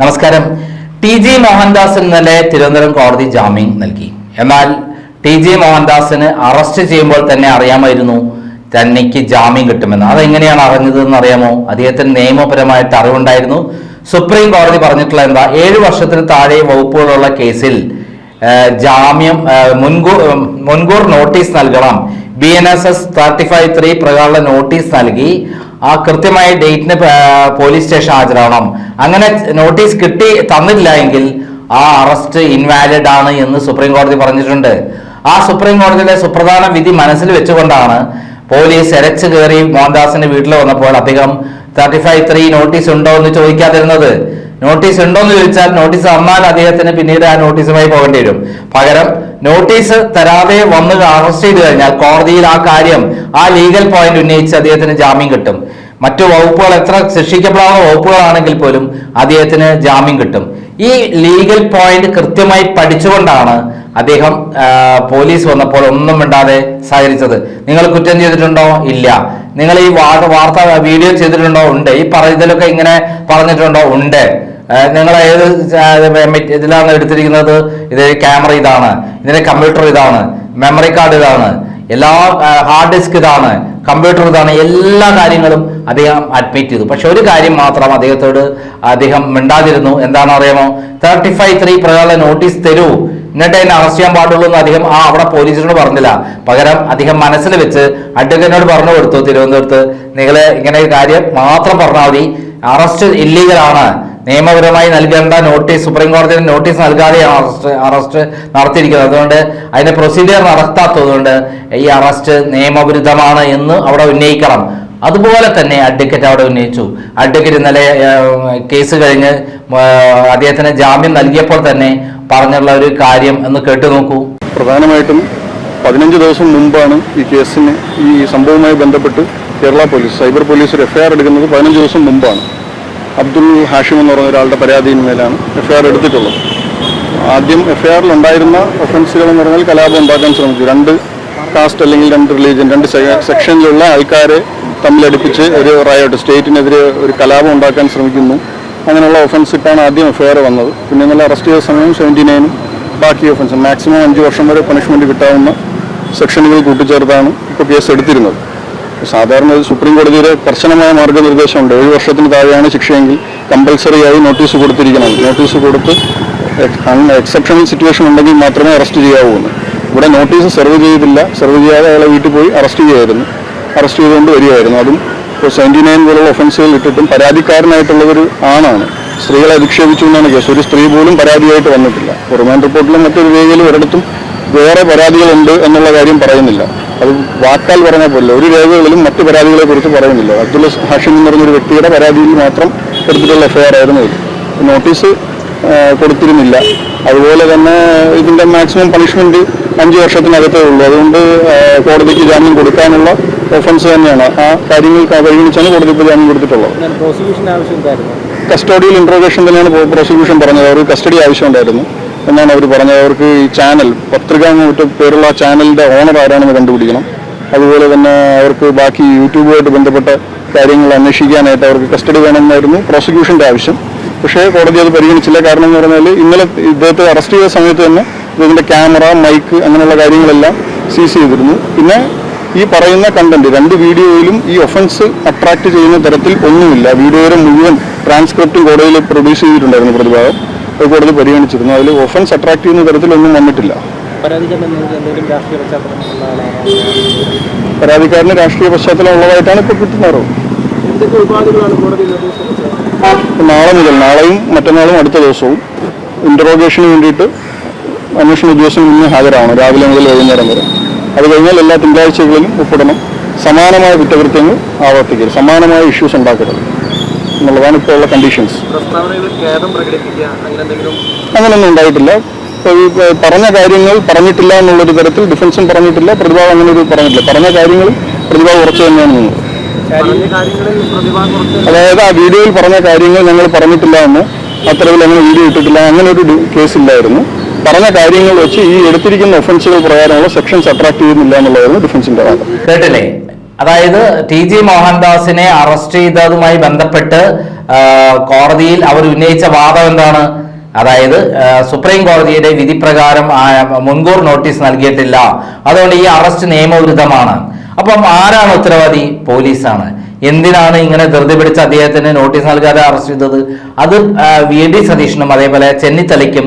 നമസ്കാരം. T G Mohandas ഇന്നലെ തിരുവനന്തപുരം കോടതി ജാമ്യം നൽകി. എന്നാൽ ടി ജി മോഹൻദാസിന് അറസ്റ്റ് ചെയ്യുമ്പോൾ തന്നെ അറിയാമായിരുന്നു തനിക്ക് ജാമ്യം കിട്ടുമെന്ന്. അതെങ്ങനെയാണ് അറിഞ്ഞതെന്ന് അറിയാമോ? അദ്ദേഹത്തിന് നിയമപരമായിട്ട് അറിവുണ്ടായിരുന്നു. സുപ്രീം കോടതി പറഞ്ഞിട്ടുള്ള എന്താ, 7 വർഷത്തിന് താഴെ വകുപ്പുകളുള്ള കേസിൽ ജാമ്യം മുൻകൂർ നോട്ടീസ് നൽകണം. BNSS 35(3) പ്രകാരമുള്ള നോട്ടീസ് നൽകി ആ കൃത്യമായ ഡേറ്റിന് പോലീസ് സ്റ്റേഷൻ ഹാജരാവണം. അങ്ങനെ നോട്ടീസ് തന്നില്ല എങ്കിൽ ആ അറസ്റ്റ് ഇൻവാലിഡ് ആണ് എന്ന് സുപ്രീം കോടതി പറഞ്ഞിട്ടുണ്ട്. ആ സുപ്രീം കോടതിയുടെ സുപ്രധാന വിധി മനസ്സിൽ വെച്ചുകൊണ്ടാണ് പോലീസ് എരച്ചു കയറി മോഹൻദാസിന്റെ വീട്ടിൽ വന്നപ്പോൾ അദ്ദേഹം 35(3) നോട്ടീസ് ഉണ്ടോ എന്ന് ചോദിക്കാതിരുന്നത്. നോട്ടീസ് ഉണ്ടോ എന്ന് ചോദിച്ചാൽ നോട്ടീസ് തന്നാൽ അദ്ദേഹത്തിന് പിന്നീട് ആ നോട്ടീസുമായി പോകേണ്ടി വരും. പകരം നോട്ടീസ് തരാതെ വന്ന് അറസ്റ്റ് ചെയ്ത് കഴിഞ്ഞാൽ കോടതിയിൽ ആ കാര്യം, ആ ലീഗൽ പോയിന്റ് ഉന്നയിച്ച് അദ്ദേഹത്തിന് ജാമ്യം കിട്ടും. മറ്റു വകുപ്പുകൾ എത്ര ശിക്ഷിക്കപ്പെടാവുന്ന വകുപ്പുകളാണെങ്കിൽ പോലും അദ്ദേഹത്തിന് ജാമ്യം കിട്ടും. ഈ ലീഗൽ പോയിന്റ് കൃത്യമായി പഠിച്ചുകൊണ്ടാണ് അദ്ദേഹം പോലീസ് വന്നപ്പോൾ ഒന്നും മിണ്ടാതെ സഹകരിച്ചത്. നിങ്ങൾ കുറ്റം ചെയ്തിട്ടുണ്ടോ? ഇല്ല. നിങ്ങൾ ഈ വാർത്ത വീഡിയോ ചെയ്തിട്ടുണ്ടോ? ഉണ്ട്. ഈ ഇതിലൊക്കെ ഇങ്ങനെ പറഞ്ഞിട്ടുണ്ടോ? ഉണ്ട്. നിങ്ങൾ ഏത് ഇതിലാണ് എടുത്തിരിക്കുന്നത്? ഇത് ക്യാമറ ഇതാണ്, ഇതിന്റെ കമ്പ്യൂട്ടർ ഇതാണ്, മെമ്മറി കാർഡ് ഇതാണ്, എല്ലാ ഹാർഡ് ഡിസ്ക് ഇതാണ്, കമ്പ്യൂട്ടർ ഇതാണ്, എല്ലാ കാര്യങ്ങളും അദ്ദേഹം അഡ്മിറ്റ് ചെയ്തു. പക്ഷെ ഒരു കാര്യം മാത്രം അദ്ദേഹം മിണ്ടാതിരുന്നു. എന്താണെന്ന് അറിയാമോ? 35(3) പ്രകാരം നോട്ടീസ് തരൂ, എന്നിട്ട് എന്നെ അറസ്റ്റ് ചെയ്യാൻ പാടുള്ളൂ എന്ന് അദ്ദേഹം അവിടെ പോലീസിനോട് പറഞ്ഞില്ല. പകരം അദ്ദേഹം മനസ്സിൽ വെച്ച് അഡ്വക്കേറ്റിനോട് പറഞ്ഞു കൊടുത്തു, തിരുവനന്തപുരത്ത് നിങ്ങൾ ഇങ്ങനെ ഒരു കാര്യം മാത്രം പറഞ്ഞാൽ മതി, അറസ്റ്റ് ഇല്ലീഗലാണ്, നിയമപരമായി നൽകേണ്ട നോട്ടീസ്, സുപ്രീം കോടതിയുടെ നോട്ടീസ് നൽകാതെയാണ് അറസ്റ്റ് നടത്തിയിരിക്കുന്നത്. അതുകൊണ്ട് അതിന്റെ പ്രൊസീജിയർ നടത്താത്തതുകൊണ്ട് ഈ അറസ്റ്റ് നിയമവിരുദ്ധമാണ് എന്ന് അവിടെ ഉന്നയിക്കണം. അതുപോലെ തന്നെ അഡ്വക്കേറ്റ് അവിടെ ഉന്നയിച്ചു. അഡ്വക്കേറ്റ് ഇന്നലെ കേസ് കഴിഞ്ഞ് അദ്ദേഹത്തിന് ജാമ്യം നൽകിയപ്പോൾ തന്നെ പറഞ്ഞുള്ള ഒരു കാര്യം എന്ന് കേട്ടു നോക്കൂ. പ്രധാനമായിട്ടും 15 ദിവസം മുമ്പാണ് ഈ കേസിന്, ഈ സംഭവവുമായി ബന്ധപ്പെട്ട് കേരള പോലീസ്, സൈബർ പോലീസ് ഒരു FIR എടുക്കുന്നത് 15 ദിവസം മുമ്പാണ്. അബ്ദുൾ ഹാഷിം എന്ന് പറയുന്ന ഒരാളുടെ പരാതിയിന്മേലാണ് FIR എടുത്തിട്ടുള്ളത്. ആദ്യം FIR-ൽ ഉണ്ടായിരുന്ന ഒഫൻസുകൾ എന്ന് പറഞ്ഞാൽ കലാപം ഉണ്ടാക്കാൻ ശ്രമിച്ചു. 2 കാസ്റ്റ് അല്ലെങ്കിൽ 2 റിലീജിയൻ, 2 സെക്ഷനിലുള്ള ആൾക്കാരെ തമ്മിലടിപ്പിച്ച് ഒരു റയോട്ട്, സ്റ്റേറ്റിനെതിരെ ഒരു കലാപം ഉണ്ടാക്കാൻ ശ്രമിക്കുന്നു. അങ്ങനെയുള്ള ഒഫൻസ് ഇട്ടാണ് ആദ്യം FIR വന്നത്. പിന്നെ ഇന്നലെ അറസ്റ്റ് ചെയ്ത സമയം 79-നും ബാക്കി ഒഫൻസ് മാക്സിമം 5 വർഷം വരെ പണിഷ്മെന്റ് കിട്ടാവുന്ന സെക്ഷനുകൾ കൂട്ടിച്ചേർത്താണ് ഇപ്പോൾ കേസ് എടുത്തിരുന്നത്. സാധാരണ സുപ്രീം കോടതിയുടെ കർശനമായ മാർഗ്ഗനിർദ്ദേശമുണ്ട്. 7 വർഷത്തിന് താഴെയാണ് ശിക്ഷയെങ്കിൽ കമ്പൽസറി ആയി നോട്ടീസ് കൊടുത്തിരിക്കണം. നോട്ടീസ് കൊടുത്ത് എക്സെപ്ഷണൽ സിറ്റുവേഷൻ ഉണ്ടെങ്കിൽ മാത്രമേ അറസ്റ്റ് ചെയ്യാവൂ. ഇവിടെ നോട്ടീസ് സെർവ് ചെയ്തില്ല. സെർവ് ചെയ്യാതെ അയാളെ വീട്ടിൽ പോയി അറസ്റ്റ് ചെയ്തുകൊണ്ട് വരികയായിരുന്നു. അതും ഇപ്പോൾ 79 പോലുള്ള ഒഫൻസുകൾ ഇട്ടിട്ടും പരാതിക്കാരനായിട്ടുള്ളവർ ആണാണ്. സ്ത്രീകളെ അധിക്ഷേപിച്ചു എന്നാണ് കേസ്. ഒരു സ്ത്രീ പോലും പരാതിയായിട്ട് വന്നിട്ടില്ല. റിമാൻഡ് റിപ്പോർട്ടിലും മറ്റൊരു രേഖയിലും ഒരിടത്തും വേറെ പരാതികളുണ്ട് എന്നുള്ള കാര്യം പറയുന്നില്ല. അത് വാക്കാൽ പറഞ്ഞാൽ പോലെ ഒരു രേഖകളിലും മറ്റു പരാതികളെ കുറിച്ച് പറയുന്നില്ല. അബ്ദുൾ ഹാഷിം എന്ന് പറഞ്ഞൊരു വ്യക്തിയുടെ പരാതിയിൽ മാത്രം എടുത്തിട്ടുള്ള FIR ആയിരുന്നു ഇത്. നോട്ടീസ് കൊടുത്തിരുന്നില്ല. അതുപോലെ തന്നെ ഇതിൻ്റെ മാക്സിമം പണിഷ്മെന്റ് 5 വർഷത്തിനകത്തേ ഉള്ളൂ. അതുകൊണ്ട് കോടതിക്ക് ജാമ്യം കൊടുക്കാനുള്ള ഒഫൻസ് തന്നെയാണ്. ആ കാര്യങ്ങൾ പരിഗണിച്ചാണ് കോടതി ഇപ്പോൾ ജാമ്യം കൊടുത്തിട്ടുള്ളത്. കസ്റ്റഡിയിൽ ഇൻട്രോഗേഷൻ തന്നെയാണ് പ്രോസിക്യൂഷൻ പറഞ്ഞത്. അവർക്ക് കസ്റ്റഡി ആവശ്യമുണ്ടായിരുന്നു എന്നാണ് അവർ പറഞ്ഞത്. അവർക്ക് ഈ ചാനൽ, പത്രിക മറ്റു പേരുള്ള ചാനലിൻ്റെ ഓണർ ആരാണെന്ന് കണ്ടുപിടിക്കണം. അതുപോലെ തന്നെ അവർക്ക് ബാക്കി യൂട്യൂബുമായിട്ട് ബന്ധപ്പെട്ട കാര്യങ്ങൾ അന്വേഷിക്കാനായിട്ട് അവർക്ക് കസ്റ്റഡി വേണമെന്നായിരുന്നു പ്രോസിക്യൂഷൻ്റെ ആവശ്യം. പക്ഷേ കോടതി അത് പരിഗണിച്ചില്ല. കാരണം എന്ന് പറഞ്ഞാൽ ഇന്നലെ ഇദ്ദേഹത്തെ അറസ്റ്റ് ചെയ്ത സമയത്ത് തന്നെ ഇതിൻ്റെ ക്യാമറ, മൈക്ക് അങ്ങനെയുള്ള കാര്യങ്ങളെല്ലാം സീസ് ചെയ്തിരുന്നു. പിന്നെ ഈ പറയുന്ന കണ്ടന്റ് 2 വീഡിയോയിലും ഈ ഒഫൻസ് അട്രാക്ട് ചെയ്യുന്ന തരത്തിൽ ഒന്നുമില്ല. വീഡിയോയുടെ മുഴുവൻ ട്രാൻസ്ക്രിപ്റ്റും കോടതിയിൽ പ്രൊഡ്യൂസ് ചെയ്തിട്ടുണ്ടായിരുന്നു പ്രതിഭാഗം. അത് കോടതി പരിഗണിച്ചിരുന്നു. അതിൽ ഒഫൻസ് അട്രാക്ട് ചെയ്യുന്ന തരത്തിലൊന്നും വന്നിട്ടില്ല. പരാതിക്കാരന് രാഷ്ട്രീയ പശ്ചാത്തലം ഉള്ളതായിട്ടാണ് ഇപ്പോൾ കിട്ടുന്നത്. നാളെയും മറ്റന്നാളും അടുത്ത ദിവസവും ഇൻട്രോഗേഷന് വേണ്ടിയിട്ട് അന്വേഷണ ഉദ്യോഗസ്ഥന് മുന്നേ ഹാജരാവണം, രാവിലെ മുതൽ വൈകുന്നേരം വരെ. അത് കഴിഞ്ഞാൽ എല്ലാ തിങ്കളാഴ്ചകളിലും ഒപ്പിടണം. സമാനമായ കുറ്റകൃത്യങ്ങൾ ആവർത്തിക്കരുത്, സമാനമായ ഇഷ്യൂസ് ഉണ്ടാക്കരുത് എന്നുള്ളതാണ് ഇപ്പോൾ ഉള്ള കണ്ടീഷൻസ്. അങ്ങനെയൊന്നും ഉണ്ടായിട്ടില്ല. പറഞ്ഞ കാര്യങ്ങൾ പറഞ്ഞിട്ടില്ല എന്നുള്ളൊരു തരത്തിൽ ഡിഫൻസും പറഞ്ഞിട്ടില്ല, പ്രതിഭാഗം അങ്ങനെ ഒരു പറഞ്ഞിട്ടില്ല. പറഞ്ഞ കാര്യങ്ങൾ പ്രതിഭാഗം ഉറച്ചു തന്നെയാണ് നിന്നത്. അതായത് ആ വീഡിയോയിൽ പറഞ്ഞ കാര്യങ്ങൾ ഞങ്ങൾ പറഞ്ഞിട്ടില്ല എന്ന്, അത്തരത്തിൽ അങ്ങനെ വീഡിയോ ഇട്ടിട്ടില്ല, അങ്ങനെ ഒരു കേസില്ലായിരുന്നു. പറഞ്ഞ കാര്യങ്ങൾ വെച്ച് ഈ എടുത്തിരിക്കുന്ന ഒഫൻസുകൾ പ്രകാരമുള്ള സെക്ഷൻസ് അട്രാക്ട് ചെയ്യുന്നില്ല എന്നുള്ളതായിരുന്നു ഡിഫൻസിന്റെ വാദം. കേട്ടില്ലേ? അതായത് ടി ജി മോഹൻദാസിനെ അറസ്റ്റ് ചെയ്തതുമായി ബന്ധപ്പെട്ട് കോടതിയിൽ അവർ ഉന്നയിച്ച വാദം എന്താണ്? അതായത് സുപ്രീം കോടതിയുടെ വിധി പ്രകാരം മുൻകൂർ നോട്ടീസ് നൽകിയിട്ടില്ല, അതുകൊണ്ട് ഈ അറസ്റ്റ് നിയമവിരുദ്ധമാണ്. അപ്പം ആരാണ് ഉത്തരവാദി? പോലീസാണ്. എന്തിനാണ് ഇങ്ങനെ ധൃതി പിടിച്ച് അദ്ദേഹത്തിന് നോട്ടീസ് നൽകാതെ അറസ്റ്റ് ചെയ്തത്? അത് VD സതീഷിനും അതേപോലെ ചെന്നിത്തലയ്ക്കും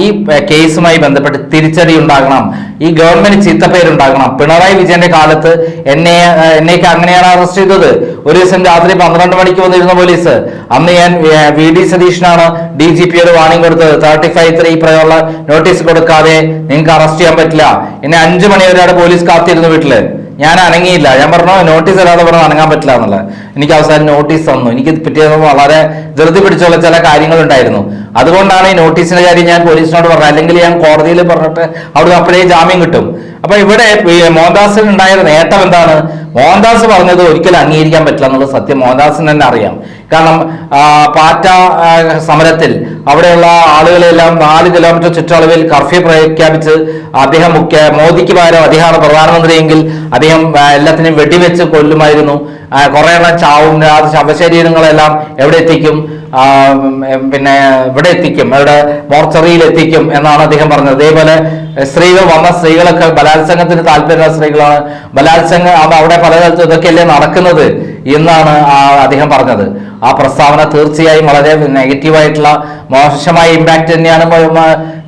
ഈ കേസുമായി ബന്ധപ്പെട്ട് തിരിച്ചടി ഉണ്ടാകണം, ഈ ഗവൺമെന്റ് ചീത്തപ്പേരുണ്ടാകണം. പിണറായി വിജയന്റെ കാലത്ത് എന്നെയൊക്കെ അങ്ങനെയാണ് അറസ്റ്റ് ചെയ്തത്. ഒരു ദിവസം രാത്രി 12 മണിക്ക് വന്നിരുന്ന പോലീസ്, അന്ന് ഞാൻ VD സതീഷിനാണ് DGP ഒരു വാണിംഗ് കൊടുത്തത്, 35(3) പ്രകാരമുള്ള നോട്ടീസ് കൊടുക്കാതെ നിങ്ങൾക്ക് അറസ്റ്റ് ചെയ്യാൻ പറ്റില്ല. എന്നെ 5 മണി വരെ പോലീസ് കാത്തിരുന്നു വീട്ടില്. ഞാൻ അനങ്ങിയില്ല. ഞാൻ പറഞ്ഞു നോട്ടീസ് തരാതെ പറഞ്ഞു അനങ്ങാൻ പറ്റില്ല എന്നുള്ളത്. എനിക്ക് അവസാനം നോട്ടീസ് തന്നു. എനിക്ക് പിറ്റേന്ന് വളരെ ധൃതി പിടിച്ചുള്ള ചില കാര്യങ്ങളുണ്ടായിരുന്നു. അതുകൊണ്ടാണ് ഈ നോട്ടീസിന്റെ കാര്യം ഞാൻ പോലീസിനോട് പറഞ്ഞത്. അല്ലെങ്കിൽ ഞാൻ കോടതിയിൽ പറഞ്ഞിട്ട് അവിടെ അപ്പോഴേ ജാമ്യം കിട്ടും. അപ്പൊ ഇവിടെ മോഹൻദാസിന് ഉണ്ടായ നേട്ടം എന്താണ്? മോഹൻദാസ് പറഞ്ഞത് ഒരിക്കലും അംഗീകരിക്കാൻ പറ്റില്ല എന്നുള്ളത് സത്യം മോഹൻദാസിന് തന്നെ അറിയാം. കാരണം പാറ്റ സമരത്തിൽ അവിടെയുള്ള ആളുകളെല്ലാം 4 കിലോമീറ്റർ ചുറ്റളവിൽ കർഫ്യൂ പ്രഖ്യാപിച്ച് അദ്ദേഹം മോദിക്ക് പകരം അദ്ദേഹമാണ് പ്രധാനമന്ത്രിയെങ്കിൽ അദ്ദേഹം എല്ലാത്തിനെയും വെടിവെച്ച് കൊല്ലുമായിരുന്നു. കുറെ എണ്ണം ചാവും. ശവശരീരങ്ങളെല്ലാം എവിടെ എത്തിക്കും? പിന്നെ ഇവിടെ എത്തിക്കും, ഇവിടെ മോർച്ചറിയിൽ എത്തിക്കും എന്നാണ് അദ്ദേഹം പറഞ്ഞത്. അതേപോലെ സ്ത്രീകളൊക്കെ ബലാത്സംഗത്തിന് താല്പര്യമുള്ള സ്ത്രീകളാണ്. ബലാത്സംഗം അവിടെ പല സ്ഥലത്തും ഇതൊക്കെയല്ലേ നടക്കുന്നത് എന്നാണ് അദ്ദേഹം പറഞ്ഞത്. ആ പ്രസ്താവന തീർച്ചയായും വളരെ നെഗറ്റീവായിട്ടുള്ള മോശമായ ഇമ്പാക്ട് തന്നെയാണ്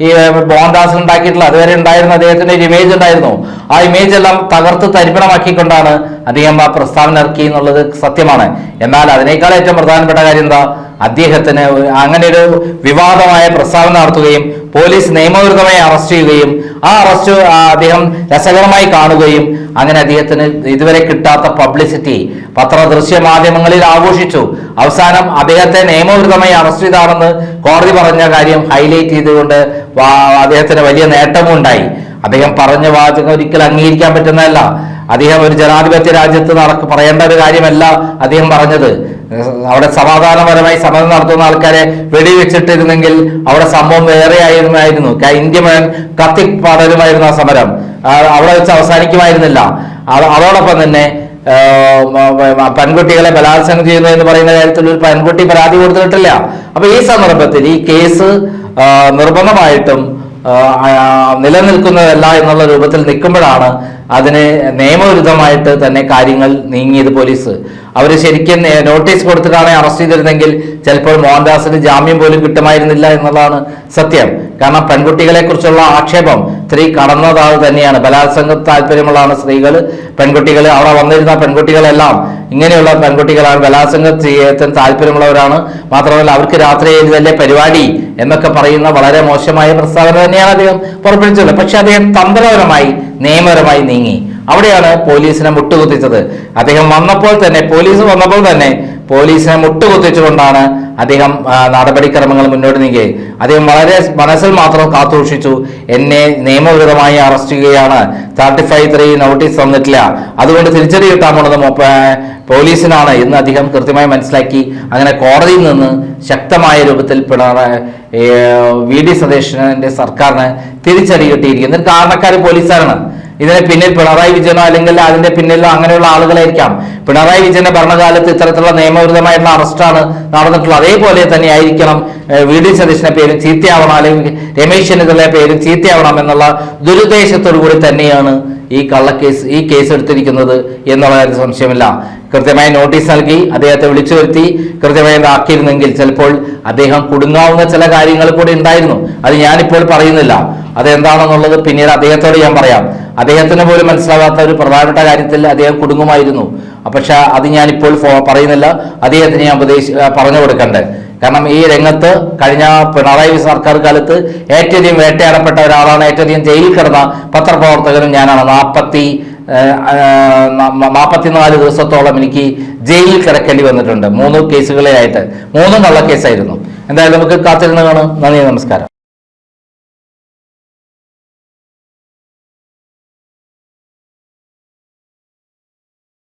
ഈ മോഹൻദാസിൽ ഉണ്ടാക്കിയിട്ടുള്ളത്. അതുവരെ ഉണ്ടായിരുന്ന അദ്ദേഹത്തിന്റെ ഒരു ഇമേജ് ഉണ്ടായിരുന്നു. ആ ഇമേജ് എല്ലാം തകർത്ത് തരിപ്പണമാക്കിക്കൊണ്ടാണ് അദ്ദേഹം ആ പ്രസ്താവന ഇറക്കി എന്നുള്ളത് സത്യമാണ്. എന്നാൽ അതിനേക്കാൾ ഏറ്റവും പ്രധാനപ്പെട്ട കാര്യം എന്താ? അദ്ദേഹത്തിന് അങ്ങനെ ഒരു വിവാദമായ പ്രസ്താവന നടത്തുകയും പോലീസ് നിയമവിരുദ്ധമായി അറസ്റ്റ് ചെയ്യുകയും ആ അറസ്റ്റ് അദ്ദേഹം രസകരമായി കാണുകയും അങ്ങനെ അദ്ദേഹത്തിന് ഇതുവരെ കിട്ടാത്ത പബ്ലിസിറ്റി ദൃശ്യ മാധ്യമങ്ങളിൽ ആഘോഷിച്ചു. അവസാനം അദ്ദേഹത്തെ നിയമവിരുദ്ധമായി അറസ്റ്റ് ചെയ്താണെന്ന് കോടതി പറഞ്ഞ കാര്യം ഹൈലൈറ്റ് ചെയ്തുകൊണ്ട് അദ്ദേഹത്തിന് വലിയ നേട്ടവും ഉണ്ടായി. അദ്ദേഹം പറഞ്ഞ വാചകം ഒരിക്കലും അംഗീകരിക്കാൻ പറ്റുന്നതല്ല. അദ്ദേഹം ഒരു ജനാധിപത്യ രാജ്യത്ത് പറയേണ്ട ഒരു കാര്യമല്ല അദ്ദേഹം പറഞ്ഞത്. അവിടെ സമാധാനപരമായി സമരം നടത്തുന്ന ആൾക്കാരെ വെടിവെച്ചിട്ടിരുന്നെങ്കിൽ അവിടെ സംഭവം വേറെ ആയിരുന്നു. ഇന്ത്യ മുഴുവൻ കത്തിപ്പടരുമായിരുന്നു ആ സമരം. അവിടെ വെച്ച് അവസാനിക്കുമായിരുന്നില്ല. അതോടൊപ്പം തന്നെ പെൺകുട്ടികളെ ബലാത്സംഗം ചെയ്യുന്നു എന്ന് പറയുന്ന കാര്യത്തിൽ ഒരു പെൺകുട്ടി പരാതി കൊടുത്തിട്ടില്ല. അപ്പൊ ഈ സന്ദർഭത്തിൽ ഈ കേസ് നിർബന്ധമായിട്ടും നിലനിൽക്കുന്നതല്ല എന്നുള്ള രൂപത്തിൽ നിൽക്കുമ്പോഴാണ് അതിന് നിയമവിരുദ്ധമായിട്ട് തന്നെ കാര്യങ്ങൾ നീങ്ങിയത്. പോലീസ് അവർ ശരിക്കും നോട്ടീസ് കൊടുത്തിട്ടാണ് അറസ്റ്റ് ചെയ്തിരുന്നെങ്കിൽ ചിലപ്പോൾ മോഹൻദാസിന് ജാമ്യം പോലും കിട്ടുമായിരുന്നില്ല എന്നുള്ളതാണ് സത്യം. കാരണം പെൺകുട്ടികളെ കുറിച്ചുള്ള ആക്ഷേപം സ്ത്രീ കടന്നതാൾ തന്നെയാണ്. ബലാത്സംഗ താല്പര്യമുള്ളതാണ് സ്ത്രീകൾ, പെൺകുട്ടികൾ. അവിടെ വന്നിരുന്ന പെൺകുട്ടികളെല്ലാം ഇങ്ങനെയുള്ള പെൺകുട്ടികളാണ്. ബലാത്സംഗത്തിന് താല്പര്യമുള്ളവരാണ്. മാത്രമല്ല അവർക്ക് രാത്രി എഴുതല്ലേ പരിപാടി എന്നൊക്കെ പറയുന്ന വളരെ മോശമായ പ്രസ്താവന തന്നെയാണ് അദ്ദേഹം പുറപ്പെടുവിച്ചത്. പക്ഷെ അദ്ദേഹം തന്ത്രപരമായി നിയമപരമായി നീങ്ങി. അവിടെയാണ് പോലീസിനെ മുട്ടുകുത്തിച്ചത്. അദ്ദേഹം പോലീസ് വന്നപ്പോൾ തന്നെ പോലീസിനെ മുട്ടുകുത്തിച്ചുകൊണ്ടാണ് അദ്ദേഹം നടപടിക്രമങ്ങൾ മുന്നോട്ട് നീങ്ങിയത്. അദ്ദേഹം വളരെ മനസ്സിൽ മാത്രം കാത്തുസൂക്ഷിച്ചു, എന്നെ നിയമവിരുദ്ധമായി അറസ്റ്റ് ചെയ്യുകയാണ്, 35(3) നോട്ടീസ് തന്നിട്ടില്ല, അതുകൊണ്ട് തിരിച്ചടി കിട്ടാൻ പോണത് പോലീസിനാണ് എന്ന് അദ്ദേഹം കൃത്യമായി മനസ്സിലാക്കി. അങ്ങനെ കോടതിയിൽ നിന്ന് ശക്തമായ രൂപത്തിൽ VD സതീഷിന്റെ സർക്കാരിന് തിരിച്ചടി കിട്ടിയിരിക്കുന്നു. ഇതിന് കാരണക്കാർ പോലീസുകാരാണ്. ഇതിന് പിന്നിൽ പിണറായി വിജയനോ അല്ലെങ്കിൽ അതിന്റെ പിന്നിലോ അങ്ങനെയുള്ള ആളുകളായിരിക്കാം. പിണറായി വിജയന്റെ ഭരണകാലത്ത് ഇത്തരത്തിലുള്ള നിയമവിരുദ്ധമായിട്ടുള്ള അറസ്റ്റാണ് നടന്നിട്ടുള്ളത്. അതേപോലെ തന്നെ ആയിരിക്കണം VD സതീഷിന്റെ പേരും ചീത്തയാവണം, അല്ലെങ്കിൽ രമേശ് ചെന്നിത്തലയുടെ പേരും ചീത്തയാവണം എന്നുള്ള ദുരുദ്ദേശത്തോടു കൂടി തന്നെയാണ് ഈ കേസ് എടുത്തിരിക്കുന്നത് എന്നുള്ള കാര്യം സംശയമില്ല. കൃത്യമായി നോട്ടീസ് നൽകി അദ്ദേഹത്തെ വിളിച്ചു വരുത്തി കൃത്യമായി ആക്കിയിരുന്നെങ്കിൽ ചിലപ്പോൾ അദ്ദേഹം കുടുങ്ങാവുന്ന ചില കാര്യങ്ങൾ കൂടി ഉണ്ടായിരുന്നു. അത് ഞാനിപ്പോൾ പറയുന്നില്ല. അതെന്താണെന്നുള്ളത് പിന്നീട് അദ്ദേഹത്തോട് ഞാൻ പറയാം. അദ്ദേഹത്തിന് പോലും മനസ്സിലാകാത്ത ഒരു പ്രധാനപ്പെട്ട കാര്യത്തിൽ അദ്ദേഹം കുടുങ്ങുമായിരുന്നു. പക്ഷെ അത് ഞാനിപ്പോൾ പറയുന്നില്ല. അദ്ദേഹത്തിന് ഞാൻ പറഞ്ഞു കൊടുക്കണ്ടേ. കാരണം ഈ രംഗത്ത് കഴിഞ്ഞ പിണറായി സർക്കാർ കാലത്ത് ഏറ്റവും വേട്ടയാടപ്പെട്ട ഒരാളാണ്, ഏറ്റവും ജയിലിൽ കിടന്ന പത്രപ്രവർത്തകനും ഞാനാണ്. 44 ദിവസത്തോളം എനിക്ക് ജയിലിൽ കിടക്കേണ്ടി വന്നിട്ടുണ്ട്. 3 കേസുകളിലായിട്ട്. 3 കള്ളക്കേസായിരുന്നു. എന്തായാലും നമുക്ക് കാത്തിരുന്ന് കാണാം. നന്ദി, നമസ്കാരം.